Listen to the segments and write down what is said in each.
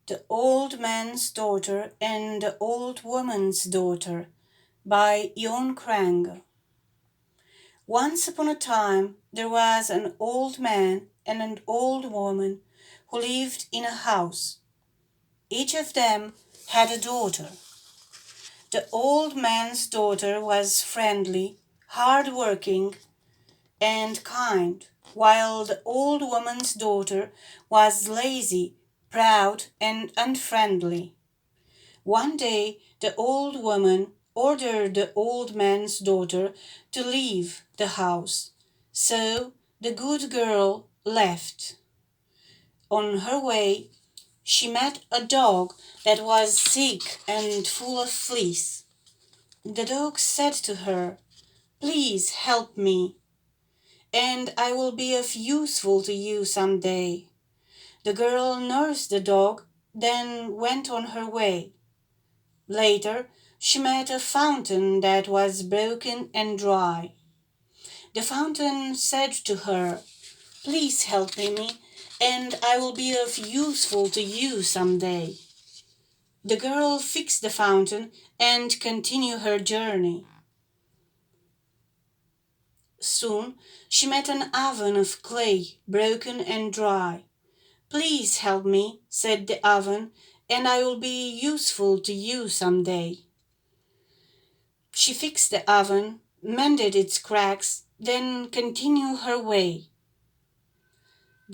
The Old Man's Daughter and the Old Woman's Daughter by Creanga. Once upon a time there was an old man and an old woman who lived in a house. Each of them had a daughter. The old man's daughter was friendly, hard-working, and kind, while the old woman's daughter was lazy, proud, and unfriendly. One day the old woman ordered the old man's daughter to leave the house, so the good girl left. On her way, she met a dog that was sick and full of fleas. The dog said to her, "Please help me, and I will be of useful to you some day." The girl nursed the dog, then went on her way. Later, she met a fountain that was broken and dry. The fountain said to her, "Please help me, and I will be of useful to you some day." The girl fixed the fountain and continued her journey. Soon she met an oven of clay, broken and dry. "Please help me," said the oven, "and I will be useful to you some day." She fixed the oven, mended its cracks, then continued her way.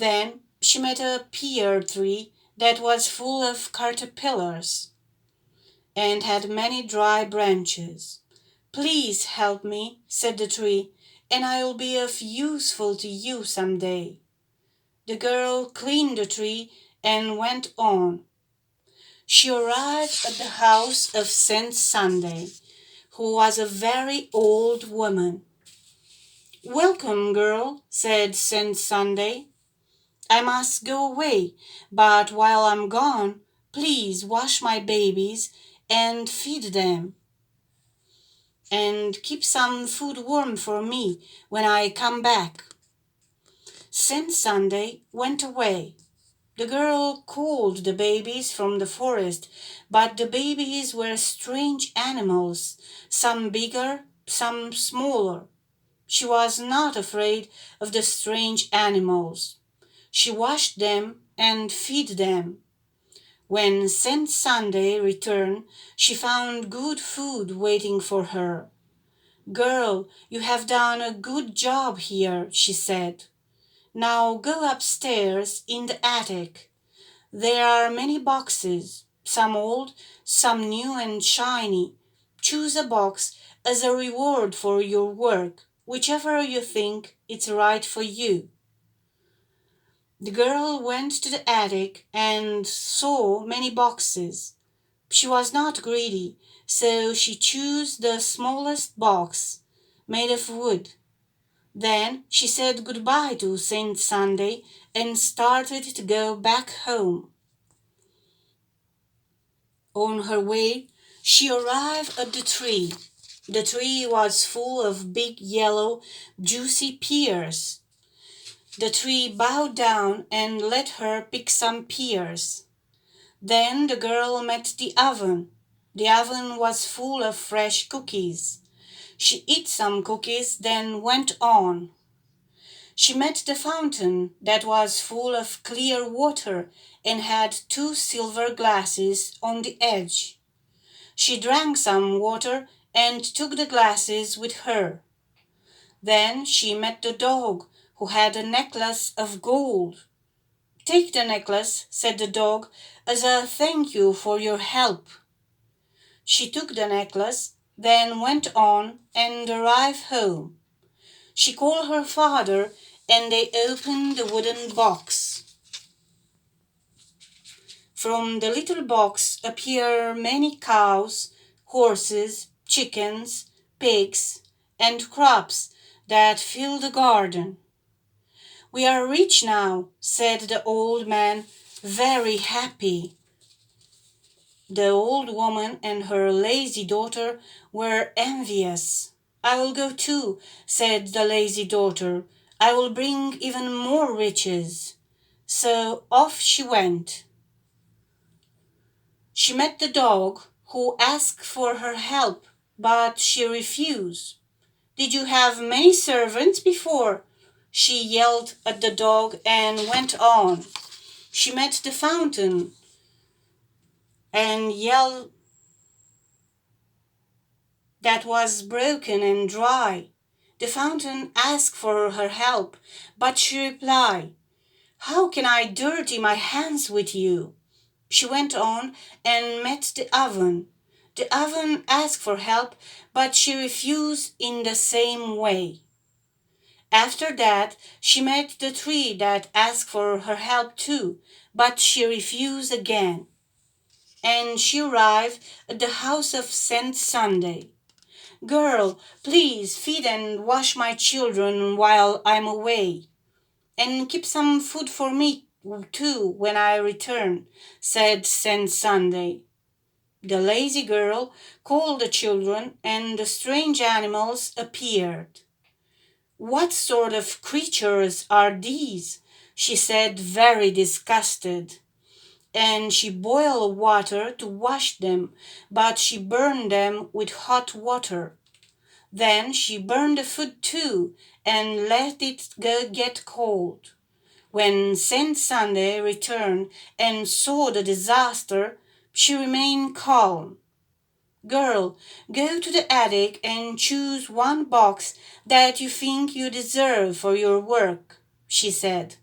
Then she met a pear tree that was full of caterpillars and had many dry branches. "Please help me," said the tree, "and I will be of useful to you some day." The girl cleaned the tree and went on. She arrived at the house of Saint Sunday, who was a very old woman. "Welcome, girl," said Saint Sunday. "I must go away, but while I'm gone, please wash my babies and feed them, and keep some food warm for me when I come back." Saint Sunday went away. The girl called the babies from the forest, but the babies were strange animals, some bigger, some smaller. She was not afraid of the strange animals. She washed them and fed them. When Saint Sunday returned, she found good food waiting for her. "Girl, you have done a good job here," she said. "Now go upstairs in the attic. There are many boxes, some old, some new and shiny. Choose a box as a reward for your work, whichever you think is right for you." The girl went to the attic and saw many boxes. She was not greedy, so she chose the smallest box, made of wood. Then she said goodbye to Saint Sunday and started to go back home. On her way, she arrived at the tree. The tree was full of big yellow, juicy pears. The tree bowed down and let her pick some pears. Then the girl met the oven. The oven was full of fresh cookies. She ate some cookies, then went on. She met the fountain that was full of clear water and had two silver glasses on the edge. She drank some water and took the glasses with her. Then she met the dog, who had a necklace of gold. "Take the necklace," said the dog, "as a thank you for your help." She took the necklace, then went on and arrived home. She called her father, and they opened the wooden box. From the little box appeared many cows, horses, chickens, pigs, and crops that filled the garden. "We are rich now," said the old man, very happy. The old woman and her lazy daughter were envious. "I will go too," said the lazy daughter. "I will bring even more riches." So off she went. She met the dog, who asked for her help, but she refused. Did you have many servants before? She yelled at the dog and went on. She met the fountain and yelled that was broken and dry. The fountain asked for her help, but she replied, "How can I dirty my hands with you?" She went on and met the oven. The oven asked for help, but she refused in the same way. After that, she met the tree that asked for her help too, but she refused again. And she arrived at the house of Saint Sunday. "Girl, please feed and wash my children while I'm away, and keep some food for me too when I return," said Saint Sunday. The lazy girl called the children, and the strange animals appeared. "What sort of creatures are these?" she said, very disgusted. And she boiled water to wash them, but she burned them with hot water. Then she burned the food too, and let it get cold. When Saint Sunday returned and saw the disaster, she remained calm. "Girl, go to the attic and choose one box that you think you deserve for your work," she said.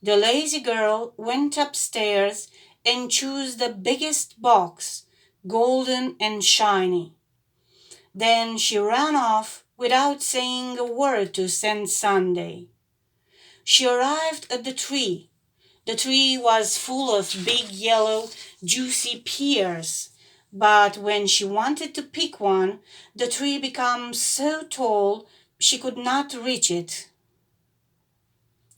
The lazy girl went upstairs and chose the biggest box, golden and shiny. Then she ran off without saying a word to Saint Sunday. She arrived at the tree. The tree was full of big yellow, juicy pears. But when she wanted to pick one, the tree became so tall she could not reach it.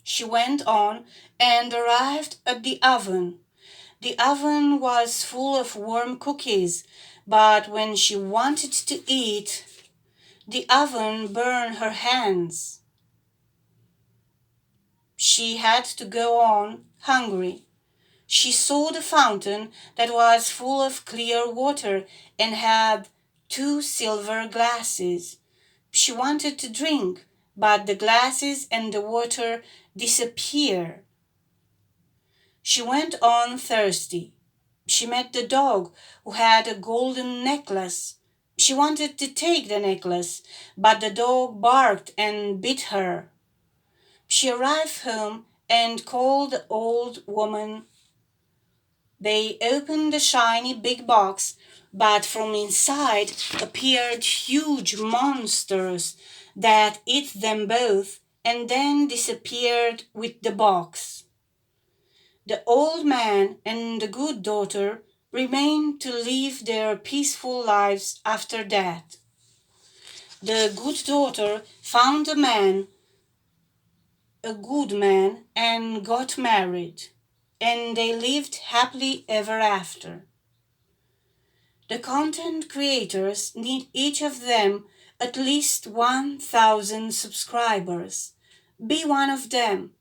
She went on and arrived at the oven. The oven was full of warm cookies, but when she wanted to eat, the oven burned her hands. She had to go on hungry. She saw the fountain that was full of clear water and had 2 silver glasses. She wanted to drink, but the glasses and the water disappeared. She went on thirsty. She met the dog, who had a golden necklace. She wanted to take the necklace, but the dog barked and bit her. She arrived home and called the old woman. They opened the shiny big box, but from inside appeared huge monsters that ate them both and then disappeared with the box. The old man and the good daughter remained to live their peaceful lives after that. The good daughter found a good man, and got married, and they lived happily ever after. The content creators need each of them at least 1,000 subscribers. Be one of them.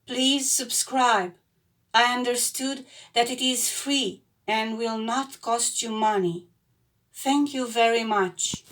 Please subscribe. I understood that it is free and will not cost you money. Thank you very much.